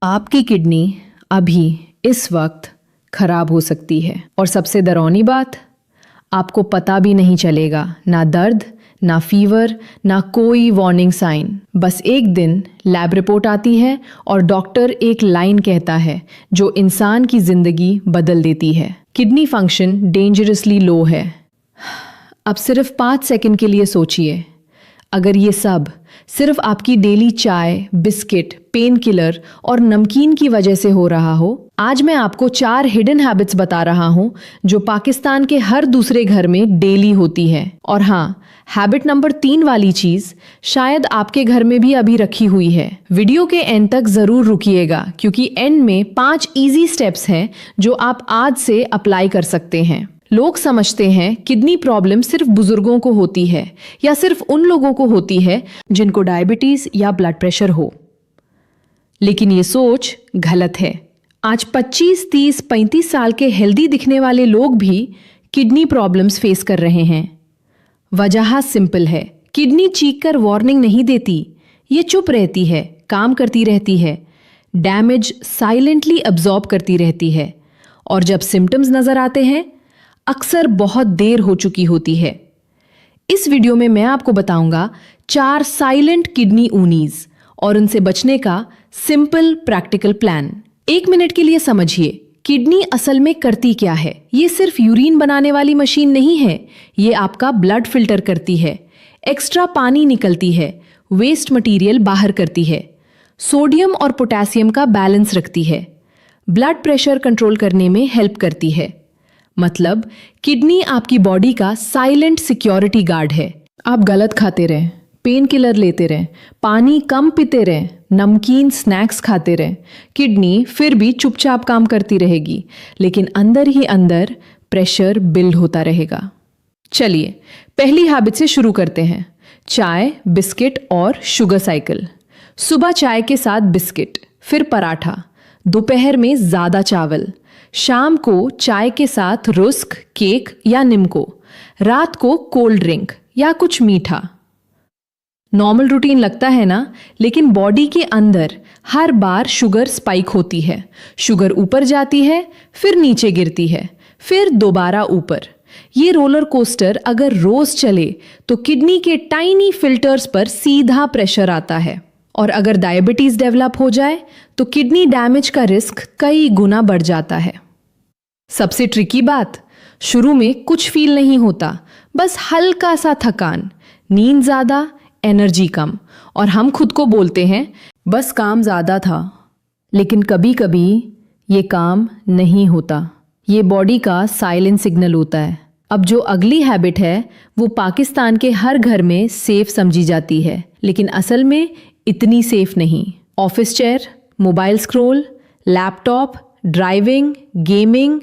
आपकी किडनी अभी इस वक्त खराब हो सकती है और सबसे डरावनी बात, आपको पता भी नहीं चलेगा। ना दर्द, ना फीवर, ना कोई वार्निंग साइन। बस एक दिन लैब रिपोर्ट आती है और डॉक्टर एक लाइन कहता है जो इंसान की जिंदगी बदल देती है। किडनी फंक्शन डेंजरसली लो है। अब सिर्फ 5 सेकंड के लिए सोचिए, अगर ये सब सिर्फ आपकी डेली चाय, बिस्किट, पेन किलर और नमकीन की वजह से हो रहा हो। आज मैं आपको 4 हिडन हैबिट्स बता रहा हूं जो पाकिस्तान के हर दूसरे घर में डेली होती है। और हाँ, हैबिट नंबर 3 वाली चीज शायद आपके घर में भी अभी रखी हुई है। वीडियो के एंड तक जरूर रुकिएगा क्योंकि एंड में 5 इजी स्टेप्स हैं जो आप आज से अप्लाई कर सकते हैं। लोग समझते हैं किडनी प्रॉब्लम सिर्फ बुजुर्गों को होती है या सिर्फ उन लोगों को होती है जिनको डायबिटीज या ब्लड प्रेशर हो, लेकिन ये सोच गलत है। आज 25, 30, 35 साल के हेल्दी दिखने वाले लोग भी किडनी प्रॉब्लम्स फेस कर रहे हैं। वजह सिंपल है, किडनी चीख कर वार्निंग नहीं देती, ये चुप रहती है, काम करती रहती है, डैमेज साइलेंटली अब्जॉर्ब करती रहती है, और जब सिम्टम्स नजर आते हैं अक्सर बहुत देर हो चुकी होती है। इस वीडियो में मैं आपको बताऊंगा 4 साइलेंट किडनी ऊनीज और उनसे बचने का सिंपल प्रैक्टिकल प्लान। 1 मिनट के लिए समझिए, किडनी असल में करती क्या है। ये सिर्फ यूरिन बनाने वाली मशीन नहीं है, ये आपका ब्लड फिल्टर करती है, एक्स्ट्रा पानी निकलती है, वेस्ट मटेरियल बाहर करती है, सोडियम और पोटेशियम का बैलेंस रखती है, ब्लड प्रेशर कंट्रोल करने में हेल्प करती है। मतलब किडनी आपकी बॉडी का साइलेंट सिक्योरिटी गार्ड है। आप गलत खाते रहें, पेन किलर लेते रहें, पानी कम पीते रहें, नमकीन स्नैक्स खाते रहें, किडनी फिर भी चुपचाप काम करती रहेगी, लेकिन अंदर ही अंदर प्रेशर बिल्ड होता रहेगा। चलिए पहली हैबिट से शुरू करते हैं, चाय, बिस्किट और शुगर साइकिल। सुबह चाय के साथ बिस्किट, फिर पराठा, दोपहर में ज़्यादा चावल, शाम को चाय के साथ रुस्क, केक या निम्को, रात को कोल्ड ड्रिंक या कुछ मीठा। नॉर्मल रूटीन लगता है ना, लेकिन बॉडी के अंदर हर बार शुगर स्पाइक होती है। शुगर ऊपर जाती है, फिर नीचे गिरती है, फिर दोबारा ऊपर। ये रोलर कोस्टर अगर रोज चले तो किडनी के टाइनी फिल्टर्स पर सीधा प्रेशर आता है, और अगर डायबिटीज डेवलप हो जाए तो किडनी डैमेज का रिस्क कई गुना बढ़ जाता है। सबसे ट्रिकी बात, शुरू में कुछ फील नहीं होता, बस हल्का सा थकान, नींद ज्यादा, एनर्जी कम, और हम खुद को बोलते हैं बस काम ज्यादा था। लेकिन कभी कभी ये काम नहीं होता, ये बॉडी का साइलेंट सिग्नल होता है। अब जो अगली हैबिट है वो पाकिस्तान के हर घर में सेफ समझी जाती है, लेकिन असल में इतनी सेफ नहीं। Office chair, mobile scroll, laptop, driving, gaming,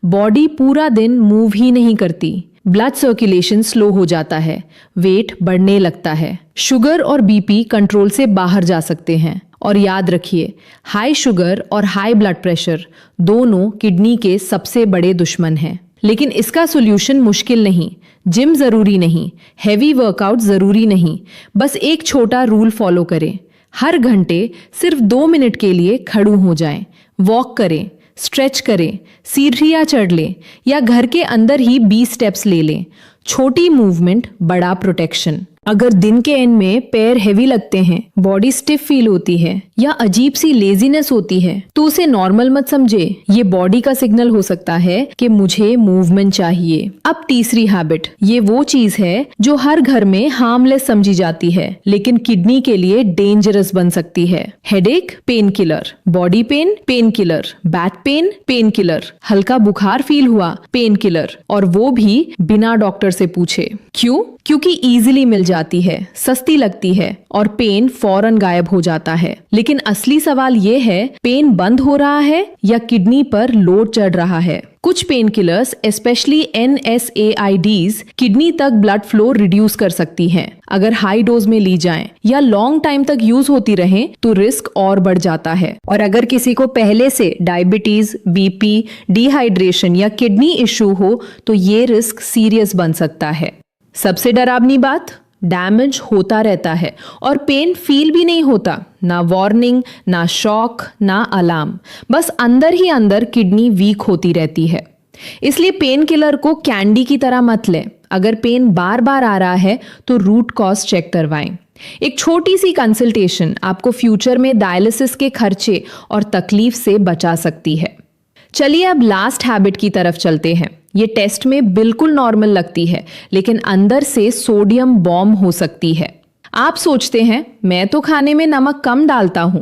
body पूरा दिन मूव ही नहीं करती, ब्लड सर्कुलेशन स्लो हो जाता है, वेट बढ़ने लगता है, शुगर और बीपी कंट्रोल से बाहर जा सकते हैं। और याद रखिए, हाई शुगर और हाई ब्लड प्रेशर दोनों किडनी के सबसे बड़े दुश्मन हैं। लेकिन इसका सोल्यूशन मुश्किल नहीं, जिम जरूरी नहीं, हैवी वर्कआउट जरूरी नहीं, बस एक छोटा रूल फॉलो करें। हर घंटे सिर्फ 2 मिनट के लिए खड़ू हो जाएं, वॉक करें, स्ट्रेच करें, सीढ़ियां चढ़ लें या घर के अंदर ही 20 स्टेप्स ले लें। छोटी मूवमेंट, बड़ा प्रोटेक्शन। अगर दिन के एंड में पैर हेवी लगते हैं, बॉडी स्टिफ फील होती है या अजीब सी लेजीनेस होती है, तो उसे नॉर्मल मत समझे, ये बॉडी का सिग्नल हो सकता है कि मुझे मूवमेंट चाहिए। अब तीसरी हैबिट, ये वो चीज है जो हर घर में हार्मलेस समझी जाती है लेकिन किडनी के लिए डेंजरस बन सकती है। Headache, pain killer, body pain, pain killer, back pain, pain killer, हल्का बुखार फील हुआ, पेन किलर, और वो भी बिना डॉक्टर से पूछे। क्यों? क्योंकि इजीली मिल जाती है, सस्ती लगती है और पेन फौरन गायब हो जाता है। लेकिन असली सवाल ये है, पेन बंद हो रहा है या किडनी पर लोड चढ़ रहा है। कुछ pain killers, specially NSAIDs, kidney तक ब्लड फ्लो रिड्यूस कर सकती हैं। अगर हाई डोज में ली जाएं या लॉन्ग टाइम तक यूज होती रहे तो रिस्क और बढ़ जाता है। और अगर किसी को पहले से डायबिटीज, बीपी, डिहाइड्रेशन या किडनी इश्यू हो तो ये रिस्क सीरियस बन सकता है। सबसे डरावनी बात, डैमेज होता रहता है और पेन फील भी नहीं होता। ना वार्निंग, ना शॉक, ना अलार्म, बस अंदर ही अंदर किडनी वीक होती रहती है। इसलिए पेन किलर को कैंडी की तरह मत लें। अगर पेन बार बार आ रहा है तो रूट कॉज चेक करवाएं। एक छोटी सी कंसल्टेशन आपको फ्यूचर में डायलिसिस के खर्चे और तकलीफ से बचा सकती है। चलिए अब लास्ट हैबिट की तरफ चलते हैं। ये टेस्ट में बिल्कुल नॉर्मल लगती है, लेकिन अंदर से सोडियम बॉम्ब हो सकती है। आप सोचते हैं मैं तो खाने में नमक कम डालता हूं,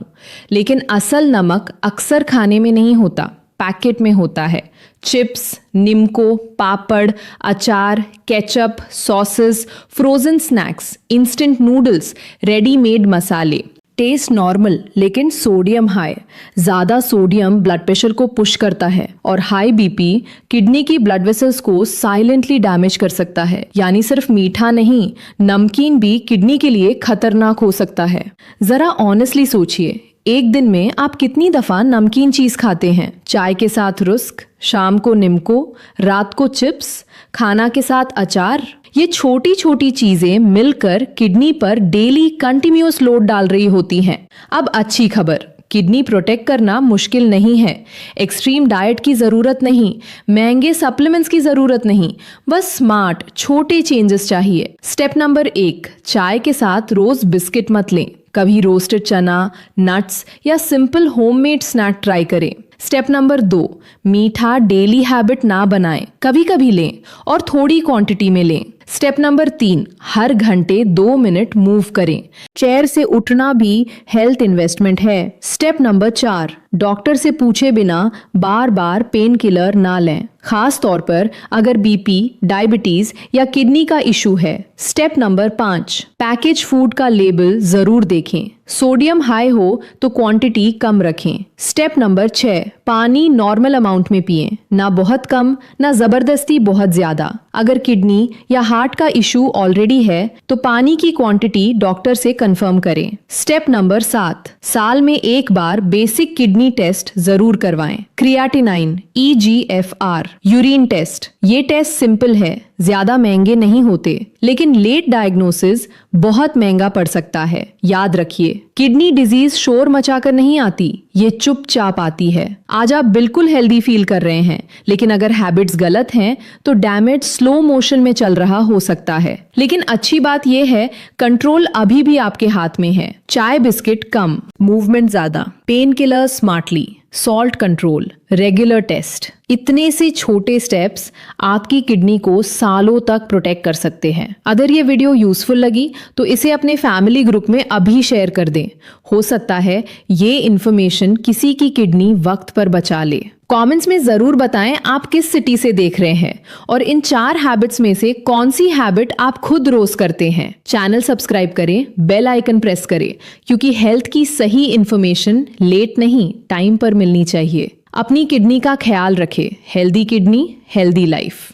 लेकिन असल नमक अक्सर खाने में नहीं होता, पैकेट में होता है। चिप्स, निम्को, पापड़, अचार, ketchup, sauces, frozen snacks, instant noodles, readymade मसाले। टेस्ट नॉर्मल लेकिन सोडियम हाई। ज़्यादा सोडियम ब्लड प्रेशर को पुश करता है और हाई बीपी किडनी की ब्लड वेसल्स को साइलेंटली डैमेज कर सकता है। यानी सिर्फ मीठा नहीं, नमकीन भी किडनी के लिए खतरनाक हो सकता है। ज़रा ऑनेस्टली सोचिए, एक दिन में आप कितनी दफ़ा नमकीन चीज़ खाते हैं? चाय के साथ रुस्क, शाम को निम्को, रात को चिप्स, खाना के साथ अचार। ये छोटी छोटी चीजें मिलकर किडनी पर डेली कंटिन्यूअस लोड डाल रही होती हैं। अब अच्छी खबर, किडनी प्रोटेक्ट करना मुश्किल नहीं है। एक्सट्रीम डाइट की ज़रूरत नहीं, महंगे सप्लीमेंट्स की ज़रूरत नहीं, बस स्मार्ट छोटे चेंजेस चाहिए। स्टेप नंबर 1, चाय के साथ रोज़ बिस्किट मत लें। कभी रोस्टेड चना, नट्स या सिंपल होममेड स्नैक ट्राई करें। स्टेप नंबर 2, मीठा डेली हैबिट ना बनाएं, कभी कभी लें और थोड़ी क्वांटिटी में लें। स्टेप नंबर 3, हर घंटे 2 मिनट मूव करें। चेयर से उठना भी हेल्थ इन्वेस्टमेंट है। स्टेप नंबर 4, डॉक्टर से पूछे बिना बार बार पेन किलर ना लें, खास तौर पर अगर बीपी, डायबिटीज या किडनी का इशू है। स्टेप नंबर 5, पैकेज फूड का लेबल जरूर देखें। सोडियम हाई हो तो क्वांटिटी कम रखें। स्टेप नंबर 6, पानी नॉर्मल अमाउंट में पिएं, ना बहुत कम ना जबरदस्ती बहुत ज्यादा। अगर किडनी या हार्ट का इशू ऑलरेडी है तो पानी की क्वांटिटी डॉक्टर से कंफर्म करें। स्टेप नंबर 7, साल में एक बार बेसिक किडनी टेस्ट जरूर करवाएं। Creatinine, EGFR, urine test. ये टेस्ट सिंपल है, ज्यादा महंगे नहीं होते, लेकिन लेट डायग्नोसिस बहुत महंगा पड़ सकता है। याद रखिए, किडनी डिजीज शोर मचाकर नहीं आती, ये चुपचाप आती है। आज आप बिल्कुल हेल्दी फील कर रहे हैं, लेकिन अगर हैबिट्स गलत हैं तो डैमेज स्लो मोशन में चल रहा हो सकता है। लेकिन अच्छी बात यह है, कंट्रोल अभी भी आपके हाथ में है। चाय बिस्किट कम, मूवमेंट ज्यादा, painkiller smartly, salt control, regular test. इतने से छोटे स्टेप्स आपकी किडनी को सालों तक प्रोटेक्ट कर सकते हैं। अगर ये वीडियो यूजफुल लगी तो इसे अपने फैमिली ग्रुप में अभी शेयर कर दें। हो सकता है ये इन्फॉर्मेशन किसी की किडनी वक्त पर बचा ले। कमेंट्स में जरूर बताएं आप किस सिटी से देख रहे हैं और इन 4 हैबिट्स में से कौन सी हैबिट आप खुद रोज करते हैं। चैनल सब्सक्राइब करें, बेल आइकन प्रेस करें, क्योंकि हेल्थ की सही इन्फॉर्मेशन लेट नहीं, टाइम पर मिलनी चाहिए। अपनी किडनी का ख्याल रखें। Healthy kidney, healthy life.